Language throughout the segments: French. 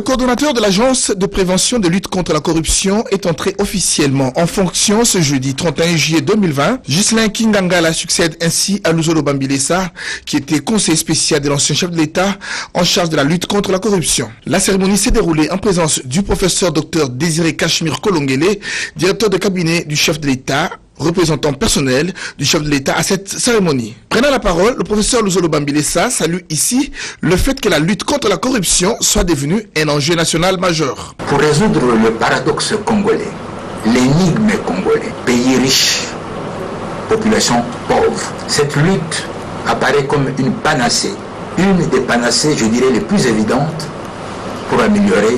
coordonnateur de l'agence de prévention de lutte contre la corruption est entré officiellement en fonction ce jeudi 31 juillet 2020. Ghislain Kingangala succède ainsi à Luzolo Bambilesa, qui était conseiller spécial de l'ancien chef de l'État en charge de la lutte contre la corruption. La cérémonie s'est déroulée en présence du professeur Dr Désiré Cachemire Kolongele, directeur de cabinet du chef de l'État, représentant personnel du chef de l'État à cette cérémonie. Prenant la parole, le professeur Luzolo Bambilesa salue ici le fait que la lutte contre la corruption soit devenue un enjeu national majeur. Pour résoudre le paradoxe congolais, l'énigme congolais, pays riche, population pauvre, cette lutte apparaît comme une panacée, une des panacées, je dirais, les plus évidentes pour améliorer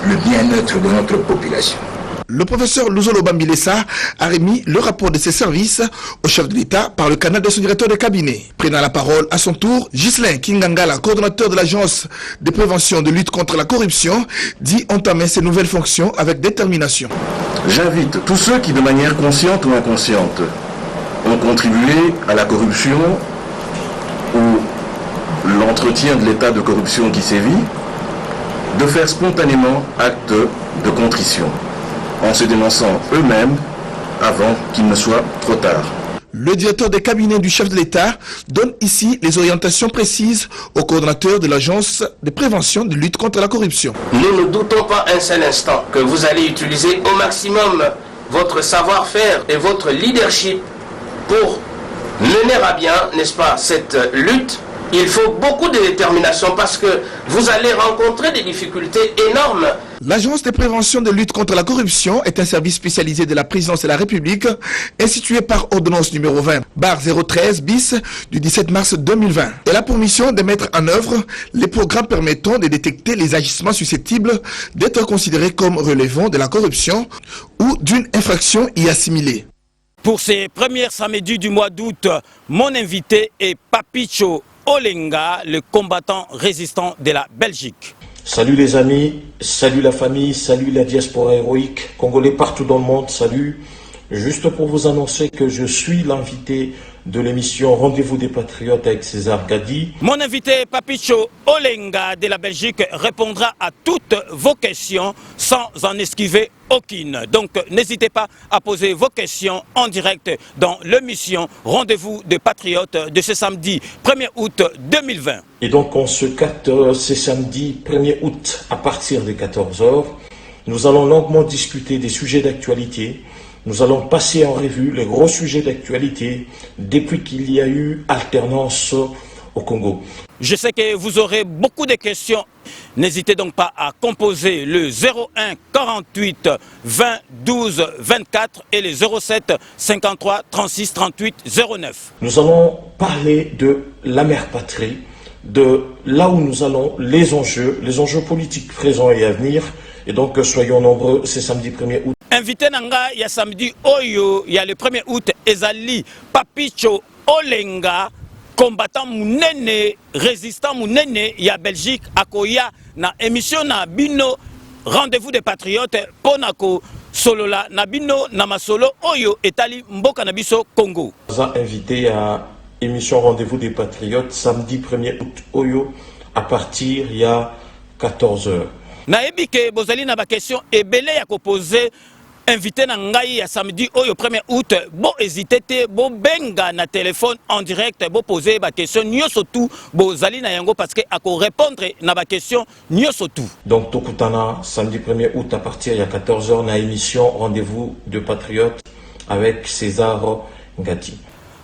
le bien-être de notre population. Le professeur Luzolo Bambilesa a remis le rapport de ses services au chef de l'État par le canal de son directeur de cabinet. Prenant la parole à son tour, Ghislain Kingangala, coordonnateur de l'agence de prévention de lutte contre la corruption, dit entamer ses nouvelles fonctions avec détermination. J'invite tous ceux qui, de manière consciente ou inconsciente, ont contribué à la corruption ou l'entretien de l'état de corruption qui sévit, de faire spontanément acte de contrition, en se dénonçant eux-mêmes avant qu'il ne soit trop tard. Le directeur des cabinets du chef de l'État donne ici les orientations précises au coordonnateur de l'agence de prévention de lutte contre la corruption. Nous ne doutons pas un seul instant que vous allez utiliser au maximum votre savoir-faire et votre leadership pour mener à bien, n'est-ce pas, cette lutte. Il faut beaucoup de détermination parce que vous allez rencontrer des difficultés énormes. L'agence de prévention de lutte contre la corruption est un service spécialisé de la présidence de la République, institué par ordonnance numéro 20/013 bis du 17 mars 2020. Elle a pour mission de mettre en œuvre les programmes permettant de détecter les agissements susceptibles d'être considérés comme relevant de la corruption ou d'une infraction y assimilée. Pour ces premiers samedis du mois d'août, mon invité est Papicho Olenga, le combattant résistant de la Belgique. Salut les amis, salut la famille, salut la diaspora héroïque, congolais partout dans le monde, salut. Juste pour vous annoncer que je suis l'invité de l'émission Rendez-vous des Patriotes avec César Gadi. Mon invité Papicho Olenga de la Belgique répondra à toutes vos questions sans en esquiver aucune. Donc n'hésitez pas à poser vos questions en direct dans l'émission Rendez-vous des Patriotes de ce samedi 1er août 2020. Et donc on se capte ce samedi 1er août à partir de 14h. Nous allons longuement discuter des sujets d'actualité. Nous allons passer en revue les gros sujets d'actualité depuis qu'il y a eu alternance au Congo. Je sais que vous aurez beaucoup de questions. N'hésitez donc pas à composer le 01 48 20 12 24 et le 07 53 36 38 09. Nous allons parler de la mère patrie, de là où nous allons, les enjeux politiques présents et à venir. Et donc soyons nombreux, c'est samedi 1er août. Invité Nanga, il y a samedi Oyo, il y a le 1er août, Ezali Papicho Olenga, combattant Mounene, résistant Mounene, il y a Belgique, Akoya, na émission na Bino, Rendez-vous des Patriotes, Ponako, Solola, na Bino, Namasolo, Oyo, Etali, Mboka Nabiso, Congo. Invité à émission Rendez-vous des Patriotes, samedi 1er août, Oyo, à partir, il y a 14h. Naebi ke bozali na ba question ebele ya ko poser invité na ngai ya samedi oyo 1er août, bo hésiter te, bo benga na téléphone en direct, bo poser ba question nyoso tout bozali na yango parce que ako répondre na ba question nyoso tout. Donc tokutana samedi 1er août à partir de 14h na émission Rendez-vous de Patriotes avec César Gadi.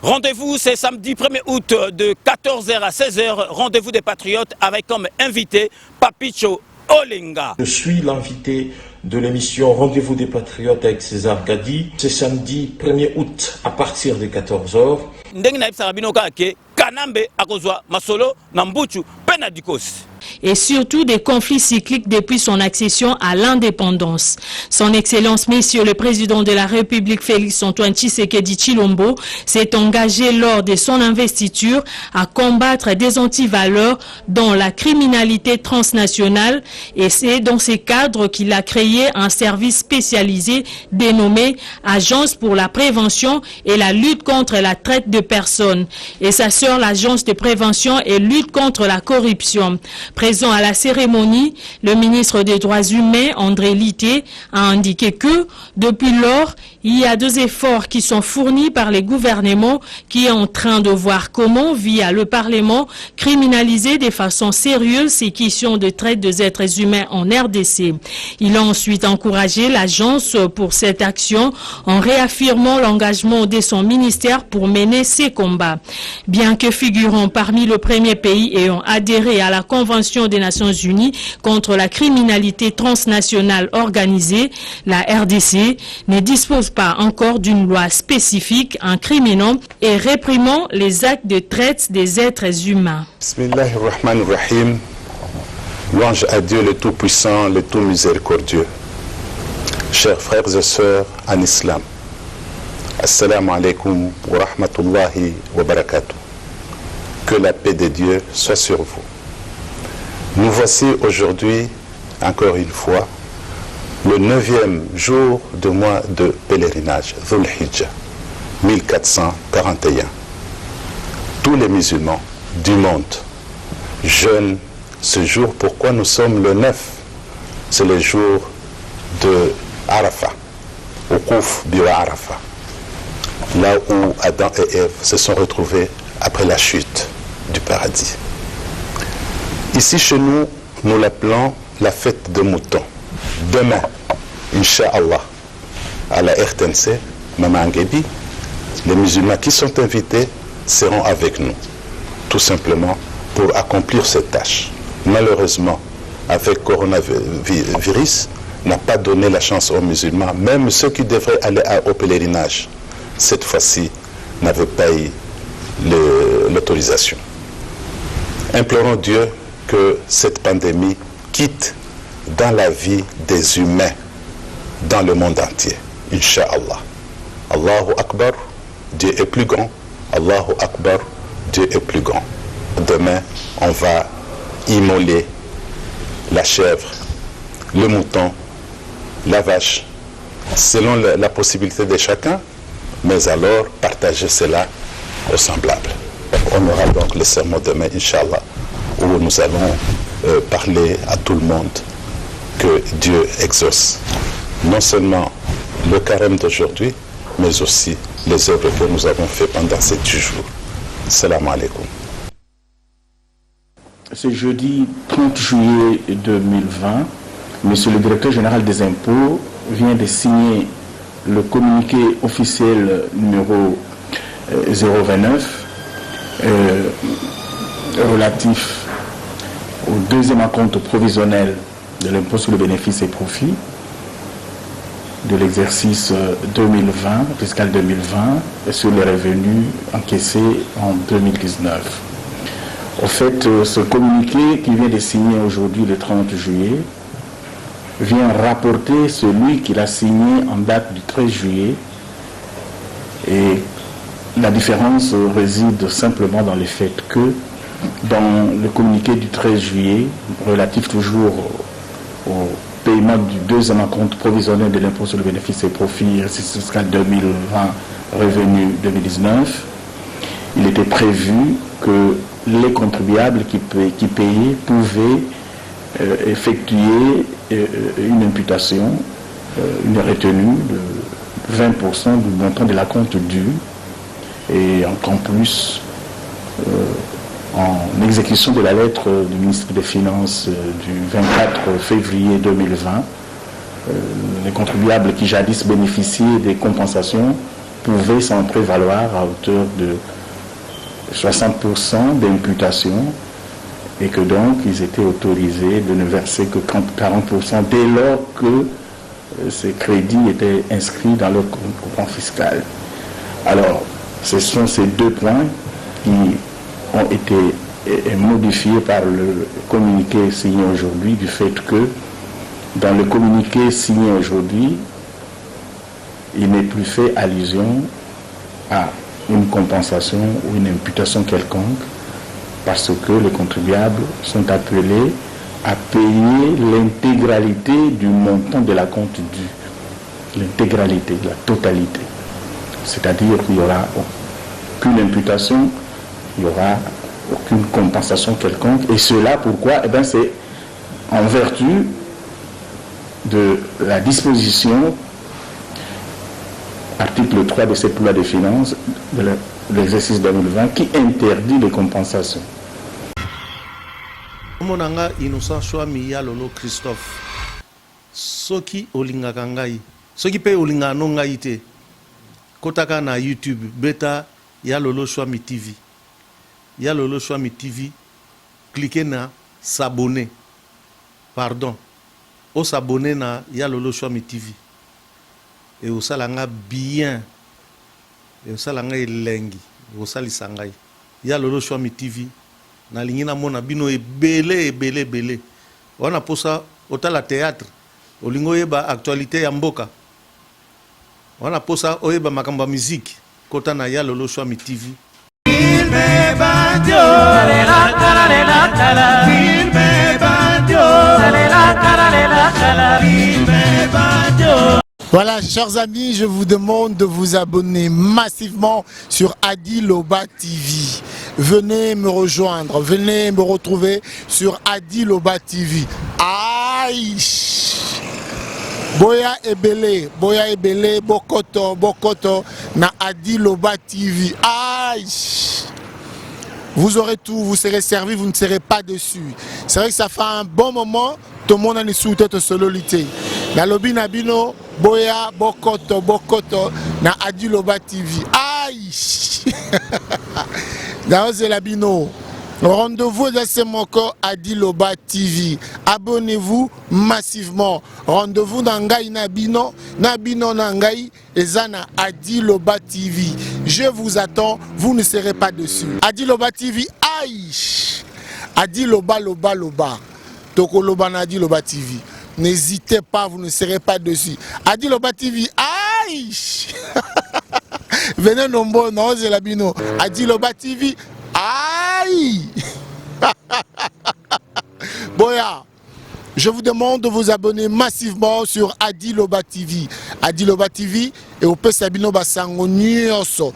Rendez-vous c'est samedi 1er août de 14h à 16h, Rendez-vous des Patriotes avec comme invité Papicho Olenga. Je suis l'invité de l'émission Rendez-vous des Patriotes avec César Gadi. C'est samedi 1er août à partir de 14h. Ndenge na ibsarabino kake Kanambe akozwa masolo na mbuchu pena dikosi. Et surtout des conflits cycliques depuis son accession à l'indépendance. Son Excellence, Monsieur le Président de la République Félix-Antoine Tshisekedi Tshilombo s'est engagé lors de son investiture à combattre des antivaleurs dont la criminalité transnationale, et c'est dans ces cadres qu'il a créé un service spécialisé dénommé Agence pour la prévention et la lutte contre la traite de personnes. Et s'assure l'Agence de prévention et lutte contre la corruption corruption. Présent à la cérémonie, le ministre des Droits humains, André Litté, a indiqué que, depuis lors, il y a 2 efforts qui sont fournis par les gouvernements qui est en train de voir comment, via le Parlement, criminaliser de façon sérieuse ces questions de traite des êtres humains en RDC. Il a ensuite encouragé l'agence pour cette action en réaffirmant l'engagement de son ministère pour mener ces combats. Bien que figurant parmi le premier pays ayant adhéré à la Convention des Nations Unies contre la criminalité transnationale organisée, la RDC ne dispose pas encore d'une loi spécifique incriminant et réprimant les actes de traite des êtres humains. Bismillahirrahmanirrahim. Louange à Dieu le Tout-Puissant, le Tout-Miséricordieux. Chers frères et sœurs en islam, Assalamu alaikum wa rahmatullahi wa barakatuh. Que la paix de Dieu soit sur vous. Nous voici aujourd'hui, encore une fois, le 9e jour du mois de pèlerinage, Dhul Hijjah, 1441. Tous les musulmans du monde jeûnent ce jour. Pourquoi nous sommes le 9? C'est le jour de Arafat, au Kouf Biwa Arafat, là où Adam et Ève se sont retrouvés après la chute du paradis. Ici chez nous, nous l'appelons la fête de moutons. Demain, Inch'Allah, à la RTNC, Maman Ngebi, les musulmans qui sont invités seront avec nous, tout simplement pour accomplir cette tâche. Malheureusement, avec coronavirus, n'a pas donné la chance aux musulmans, même ceux qui devraient aller au pèlerinage, cette fois-ci, n'avaient pas eu l'autorisation. Implorons Dieu que cette pandémie quitte dans la vie des humains dans le monde entier. Inch'Allah. Allahu Akbar, Dieu est plus grand. Allahu Akbar, Dieu est plus grand. Demain, on va immoler la chèvre, le mouton, la vache, selon la possibilité de chacun, mais alors partager cela aux semblables. On aura donc le sermon demain, Inch'Allah, où nous allons parler à tout le monde que Dieu exauce non seulement le carême d'aujourd'hui, mais aussi les œuvres que nous avons faites pendant ces 10 jours. Salam alaikum. Ce jeudi 30 juillet 2020, Monsieur le directeur général des impôts vient de signer le communiqué officiel numéro 029 relatif au 2e acompte provisionnel de l'impôt sur le bénéfice et profit de l'exercice 2020, fiscal 2020, et sur les revenus encaissés en 2019. Au fait, ce communiqué qui vient de signer aujourd'hui le 30 juillet vient rapporter celui qu'il a signé en date du 13 juillet, et la différence réside simplement dans le fait que dans le communiqué du 13 juillet, relatif toujours au paiement du 2e acompte provisionnel de l'impôt sur le bénéfice et profit, exercice fiscal 2020, revenu 2019, il était prévu que les contribuables qui payaient pouvaient effectuer une imputation, une retenue de 20% du montant de la compte due, et en plus, en exécution de la lettre du ministre des Finances du 24 février 2020, les contribuables qui jadis bénéficiaient des compensations pouvaient s'en prévaloir à hauteur de 60% d'imputation, et que donc ils étaient autorisés de ne verser que 40% dès lors que ces crédits étaient inscrits dans leur compte fiscal. Alors, ce sont ces 2 points qui ont été modifiés par le communiqué signé aujourd'hui, du fait que dans le communiqué signé aujourd'hui, il n'est plus fait allusion à une compensation ou une imputation quelconque, parce que les contribuables sont appelés à payer l'intégralité du montant de la compte due, l'intégralité, la totalité. C'est-à-dire qu'il n'y aura aucune imputation, il y aura aucune compensation quelconque. Et cela, pourquoi? Eh bien, c'est en vertu de la disposition, article 3 de cette loi des finances de l'exercice 2020, qui interdit les compensations. Monanga Innocent Chouami ya Lolo Christophe. Soki olingaka ngai. Soki pe olinga no ngai te. Kotaka na YouTube beta ya Lolo Chouami TV. Ya Lolo Chouami TV. Cliquez na s'abonner. Pardon. O s'abonner na ya Lolo Chouami TV. Et au salanga bien. Et au salanga elengi. Au salisangai. Ya Lolo Chouami TV. Na lingina mona bino ebele. Wana posa otala théâtre. Olingo yeba actualité ya mboka. Wana posa oyeba makamba musique. Kota na ya Lolo Chouami TV. Voilà, chers amis, je vous demande de vous abonner massivement sur Adi Loba TV. Venez me rejoindre, venez me retrouver sur Adi Loba TV. Aïe! Boya Ebele, Bokoto, na Adi Loba TV. Aïe! Vous aurez tout, vous serez servi, vous ne serez pas déçus. C'est vrai que ça fait un bon moment, tout le monde a une sous-tête sololité. Na lobi nabino, Boya, Bokoto, na Adi Loba TV. Aïe! Dans Labino. Rendez-vous dans ce moko Adi Loba TV. Abonnez-vous massivement. Rendez-vous dans Ngai Nabino Nangai et Zana Adi Loba TV. Je vous attends, vous ne serez pas dessus. Adi Loba TV, aïe! Adi Loba. Toko Loba na Adi Loba TV. N'hésitez pas, vous ne serez pas dessus. Adi Loba TV, aïe! Venez nombreux, non, Labino. Adi Loba TV, aïe! Boya, je vous demande de vous abonner massivement sur Adi Loba TV. Adi Loba TV et au Pesabino Basango Nyonso.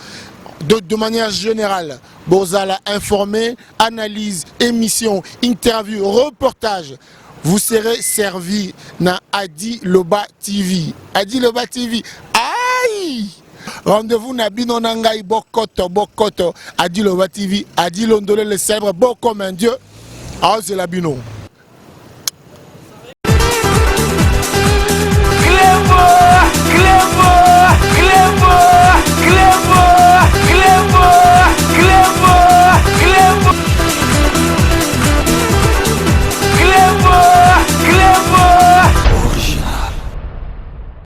De manière générale, Bozala informé, analyse, émission, interview, reportage. Vous serez servi na Adi Loba TV. Adi Loba TV, aïe! Rendez-vous na bino nangai Bokoto, Adi Loba TV, Adi Londole le célèbre, beau comme un dieu. Ah, c'est la bino.